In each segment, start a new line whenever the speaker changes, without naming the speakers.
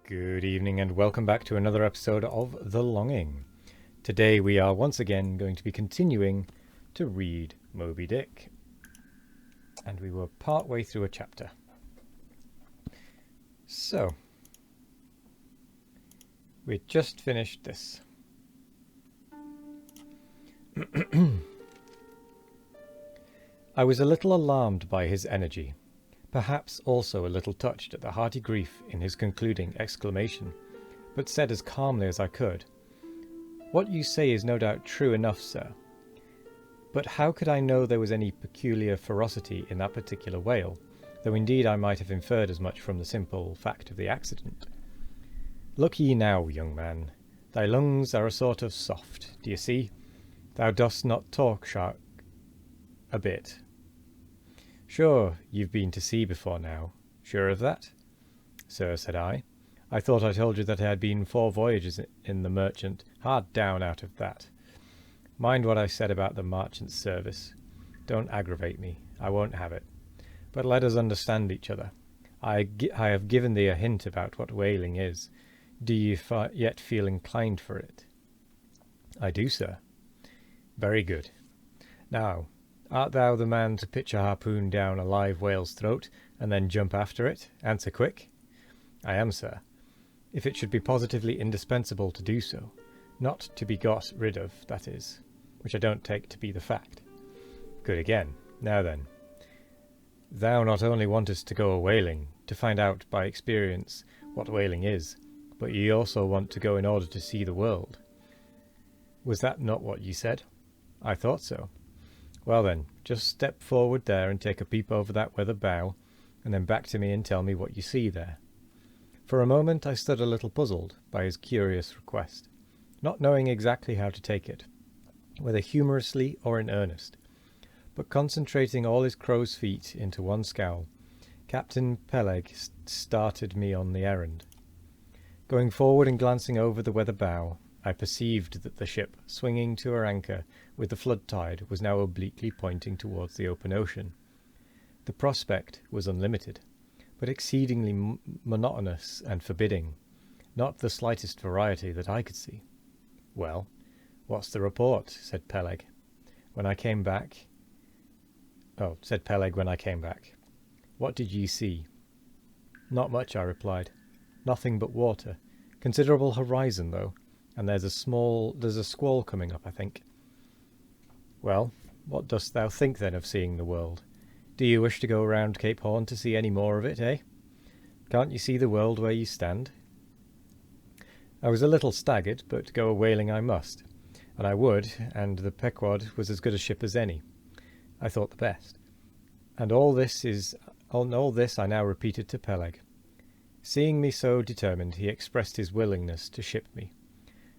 Good evening and welcome back to another episode of The Longing. Today we are once again going to be continuing to read Moby Dick. And we were part way through a chapter. So, we just finished this. I was a little alarmed by his energy. Perhaps also a little touched at the hearty grief in his concluding exclamation, but said as calmly as I could, "What you say is no doubt true enough, sir. But how could I know there was any peculiar ferocity in that particular whale, though indeed I might have inferred as much from the simple fact of the accident? Look ye now, young man, thy lungs are a sort of soft, do you see? Thou dost not talk shark a bit. Sure, you've been to sea before now. Sure of that?" "Sir," said I thought I told you that I had been 4 voyages in the merchant. Hard down out of that. Mind what I said about the merchant service. Don't aggravate me. I won't have it. But let us understand each other. I have given thee a hint about what whaling is. Do you yet feel inclined for it?" "I do, sir." "Very good. Now, art thou the man to pitch a harpoon down a live whale's throat, and then jump after it? Answer quick." "I am, sir. If it should be positively indispensable to do so. Not to be got rid of, that is. Which I don't take to be the fact." "Good again. Now then. Thou not only wantest to go a-whaling, to find out by experience what whaling is, but ye also want to go in order to see the world. Was that not what ye said?" "I thought so." "Well then, just step forward there and take a peep over that weather bow, and then back to me and tell me what you see there." For a moment I stood a little puzzled by his curious request, not knowing exactly how to take it, whether humorously or in earnest. But concentrating all his crow's feet into one scowl, Captain Peleg started me on the errand. Going forward and glancing over the weather bow, I perceived that the ship, swinging to her anchor with the flood tide, was now obliquely pointing towards the open ocean. The prospect was unlimited, but exceedingly monotonous and forbidding, not the slightest variety that I could see. "Well, what's the report?" said Peleg when I came back. "What did ye see?" "Not much," I replied. "Nothing but water. Considerable horizon, though, and there's a squall coming up, I think." "Well, what dost thou think, then, of seeing the world? Do you wish to go round Cape Horn to see any more of it, eh? Can't you see the world where you stand?" I was a little staggered, but go a-whaling I must, and I would, and the Pequod was as good a ship as any. I thought the best. And all this I now repeated to Peleg. Seeing me so determined, he expressed his willingness to ship me.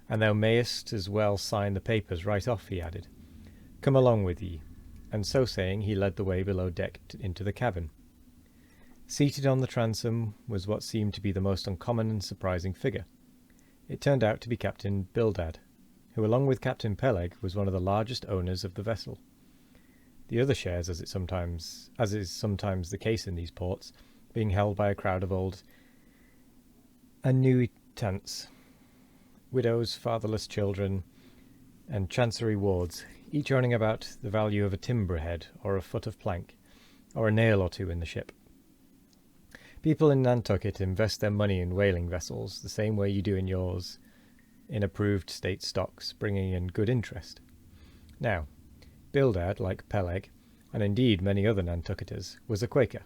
"And thou mayest as well sign the papers right off," he added. "Come along with ye." And so saying, he led the way below deck into the cabin. Seated on the transom was what seemed to be the most uncommon and surprising figure. It turned out to be Captain Bildad, who along with Captain Peleg was one of the largest owners of the vessel. The other shares, as is sometimes the case in these ports, being held by a crowd of old annuitants, widows, fatherless children, and chancery wards, each owning about the value of a timber head or a foot of plank, or a nail or two in the ship. People in Nantucket invest their money in whaling vessels the same way you do in yours, in approved state stocks, bringing in good interest. Now, Bildad, like Peleg, and indeed many other Nantucketers, was a Quaker,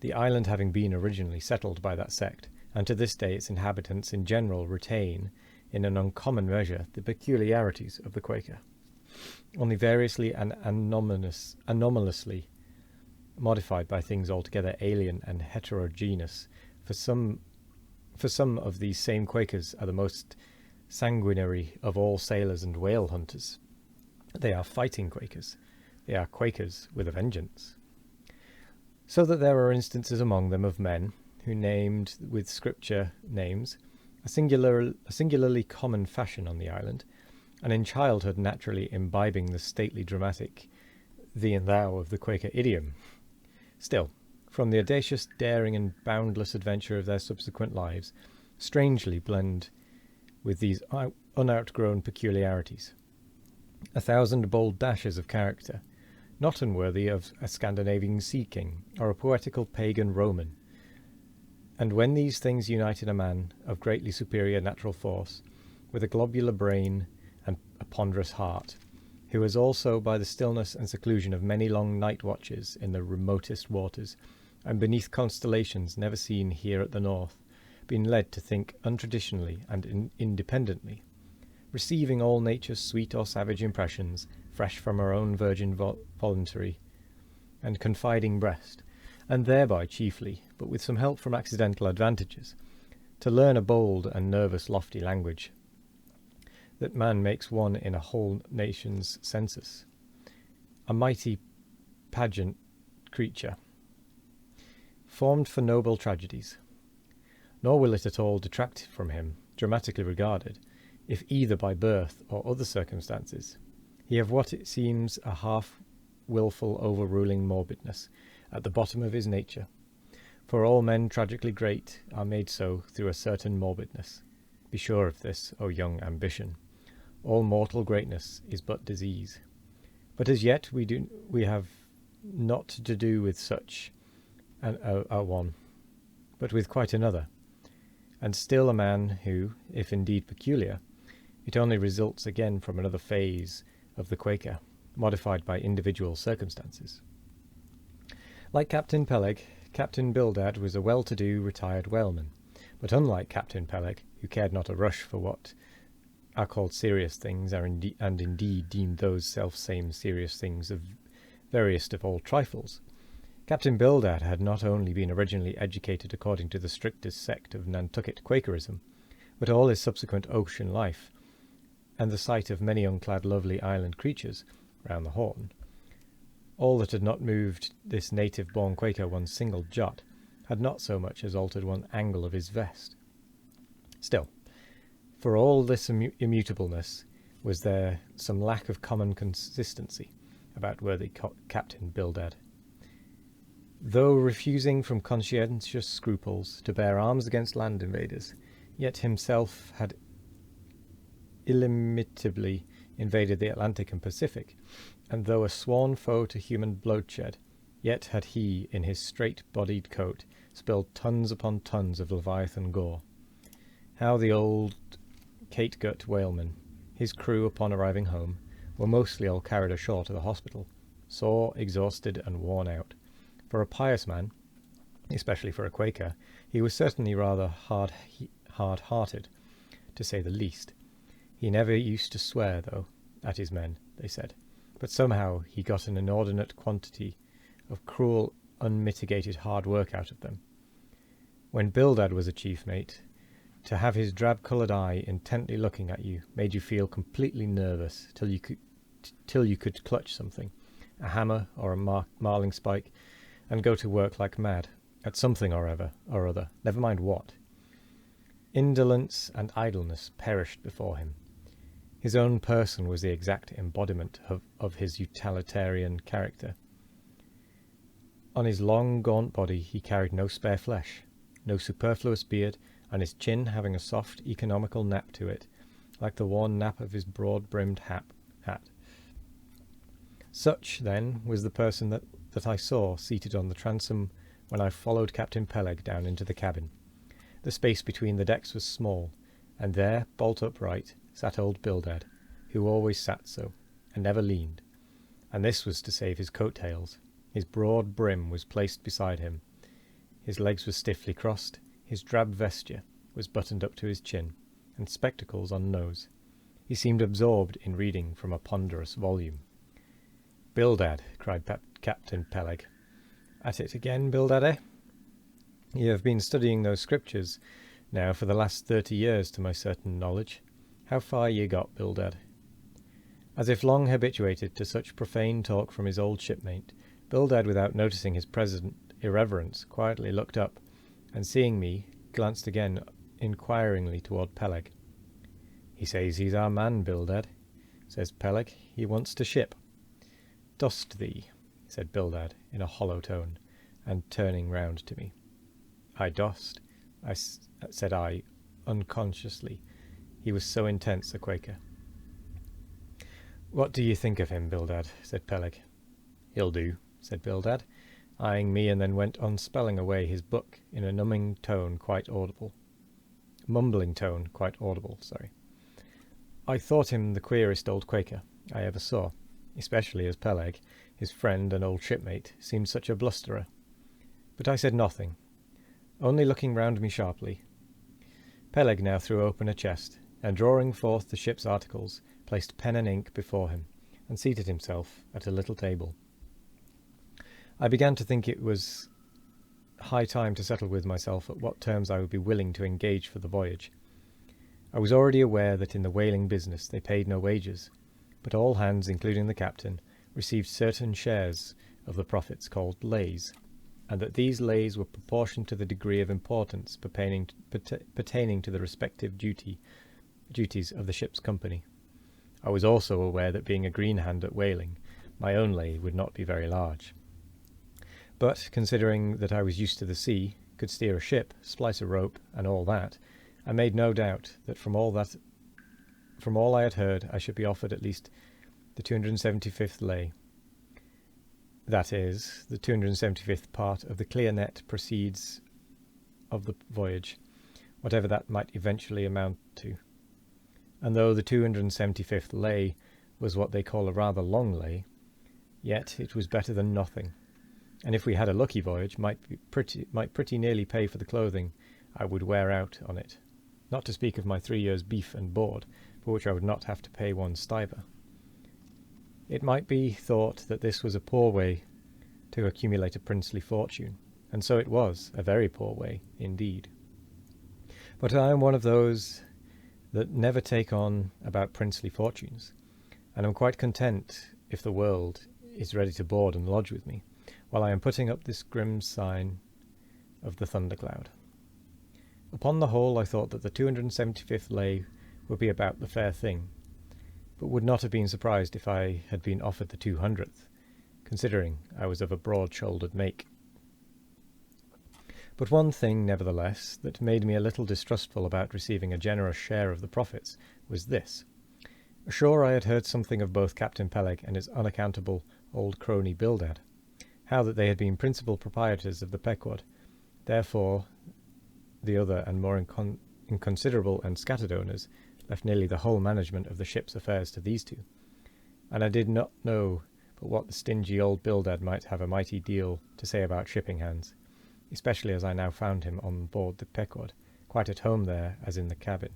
the island having been originally settled by that sect, and to this day its inhabitants in general retain, in an uncommon measure, the peculiarities of the Quaker, only variously and anomalously modified by things altogether alien and heterogeneous. For some of these same Quakers are the most sanguinary of all sailors and whale hunters. They are fighting Quakers. They are Quakers with a vengeance. So that there are instances among them of men who named with Scripture names, a singularly common fashion on the island, and in childhood naturally imbibing the stately dramatic thee and thou of the Quaker idiom. Still, from the audacious daring and boundless adventure of their subsequent lives, strangely blend with these unoutgrown peculiarities. 1,000 bold dashes of character, not unworthy of a Scandinavian sea king or a poetical pagan Roman. And when these things unite in a man of greatly superior natural force, with a globular brain and a ponderous heart, who has also, by the stillness and seclusion of many long night watches in the remotest waters, and beneath constellations never seen here at the north, been led to think untraditionally and independently, receiving all nature's sweet or savage impressions, fresh from her own virgin voluntary and confiding breast, and thereby chiefly, but with some help from accidental advantages, to learn a bold and nervous lofty language, that man makes one in a whole nation's census, a mighty pageant creature, formed for noble tragedies. Nor will it at all detract from him, dramatically regarded, if either by birth or other circumstances, he have what it seems a half-wilful overruling morbidness at the bottom of his nature. For all men tragically great are made so through a certain morbidness. Be sure of this, O young ambition. All mortal greatness is but disease. But as yet we have not to do with such a one, but with quite another, and still a man who, if indeed peculiar, it only results again from another phase of the Quaker, modified by individual circumstances. Like Captain Peleg, Captain Bildad was a well-to-do retired whaleman, but unlike Captain Peleg, who cared not a rush for what are called serious things, and indeed deemed those self-same serious things of veriest of all trifles, Captain Bildad had not only been originally educated according to the strictest sect of Nantucket Quakerism, but all his subsequent ocean life, and the sight of many unclad lovely island creatures round the Horn, all that had not moved this native-born Quaker one single jot, had not so much as altered one angle of his vest. Still, for all this immutableness, was there some lack of common consistency about worthy Captain Bildad. Though refusing from conscientious scruples to bear arms against land invaders, yet himself had illimitably invaded the Atlantic and Pacific, and though a sworn foe to human bloodshed, yet had he, in his straight-bodied coat, spilled tons upon tons of Leviathan gore. How the old catgut whaleman, his crew upon arriving home, were mostly all carried ashore to the hospital, sore, exhausted, and worn out. For a pious man, especially for a Quaker, he was certainly rather hard-hearted, to say the least. He never used to swear, though, at his men, they said, but somehow he got an inordinate quantity of cruel, unmitigated hard work out of them. When Bildad was a chief mate, to have his drab-coloured eye intently looking at you made you feel completely nervous till you could clutch something, a hammer or a marling spike, and go to work like mad, at something or other, never mind what. Indolence and idleness perished before him. His own person was the exact embodiment of his utilitarian character. On his long, gaunt body he carried no spare flesh, no superfluous beard, and his chin having a soft, economical nap to it, like the worn nap of his broad-brimmed hat. Such, then, was the person that I saw seated on the transom when I followed Captain Peleg down into the cabin. The space between the decks was small, and there, bolt upright, sat old Bildad, who always sat so, and never leaned, and this was to save his coat-tails. His broad brim was placed beside him, his legs were stiffly crossed, his drab vesture was buttoned up to his chin, and spectacles on nose. He seemed absorbed in reading from a ponderous volume. "Bildad," cried Captain Peleg. "At it again, Bildad, eh? You have been studying those scriptures now for the last 30 years, to my certain knowledge. How far ye got, Bildad?" As if long habituated to such profane talk from his old shipmate, Bildad, without noticing his present irreverence, quietly looked up, and seeing me, glanced again inquiringly toward Peleg. "He says he's our man, Bildad," says Peleg. "He wants to ship." "Dost thee?" said Bildad in a hollow tone, and turning round to me. "I dost," said I, unconsciously. He was so intense a Quaker. "What do you think of him, Bildad?" said Peleg. "He'll do," said Bildad, eyeing me, and then went on spelling away his book in a mumbling tone quite audible. I thought him the queerest old Quaker I ever saw, especially as Peleg, his friend and old shipmate, seemed such a blusterer. But I said nothing, only looking round me sharply. Peleg now threw open a chest, and drawing forth the ship's articles, placed pen and ink before him, and seated himself at a little table. I began to think it was high time to settle with myself at what terms I would be willing to engage for the voyage. I was already aware that in the whaling business they paid no wages, but all hands, including the captain, received certain shares of the profits called lays, and that these lays were proportioned to the degree of importance pertaining to the respective duties of the ship's company. I was also aware that, being a green hand at whaling, my own lay would not be very large. But, considering that I was used to the sea, could steer a ship, splice a rope, and all that, I made no doubt that from all I had heard, I should be offered at least the 275th lay. That is, the 275th part of the clear net proceeds of the voyage, whatever that might eventually amount to. And though the 275th lay was what they call a rather long lay, yet it was better than nothing, and if we had a lucky voyage, might pretty nearly pay for the clothing I would wear out on it, not to speak of my 3 years' beef and board, for which I would not have to pay one stiver. It might be thought that this was a poor way to accumulate a princely fortune, and so it was, a very poor way indeed. But I am one of those that never take on about princely fortunes, and am quite content if the world is ready to board and lodge with me, while I am putting up this grim sign of the thundercloud. Upon the whole, I thought that the 275th lay would be about the fair thing, but would not have been surprised if I had been offered the 200th, considering I was of a broad-shouldered make. But one thing, nevertheless, that made me a little distrustful about receiving a generous share of the profits was this. Ashore I had heard something of both Captain Peleg and his unaccountable old crony Bildad, how that they had been principal proprietors of the Pequod, therefore the other and more inconsiderable and scattered owners left nearly the whole management of the ship's affairs to these two, and I did not know but what the stingy old Bildad might have a mighty deal to say about shipping hands, especially as I now found him on board the Pequod, quite at home there as in the cabin,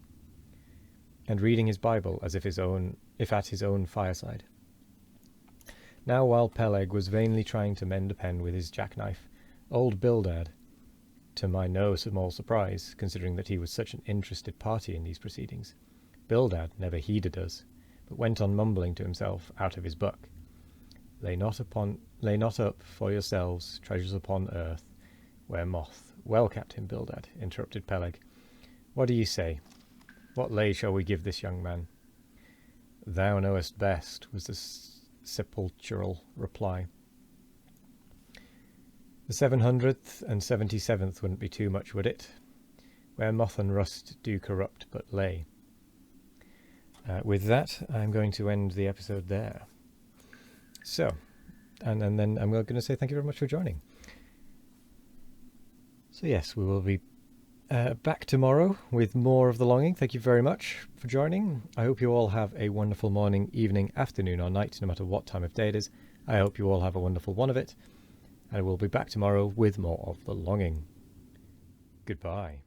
and reading his Bible as if at his own fireside. Now, while Peleg was vainly trying to mend a pen with his jackknife, old Bildad, to my no small surprise, considering that he was such an interested party in these proceedings, Bildad never heeded us, but went on mumbling to himself out of his book. Lay not up for yourselves treasures upon earth, where moth. Well, Captain Bildad, interrupted Peleg, what do ye say? What lay shall we give this young man? Thou knowest best, was the sepulchral reply. The 700th and 77th wouldn't be too much, would it? Where moth and rust do corrupt but lay. With that, I'm going to end the episode there. So, and then I'm going to say thank you very much for joining. So yes, we will be back tomorrow with more of The Longing. Thank you very much for joining. I hope you all have a wonderful morning, evening, afternoon or night, no matter what time of day it is. I hope you all have a wonderful one of it. And we'll be back tomorrow with more of The Longing. Goodbye.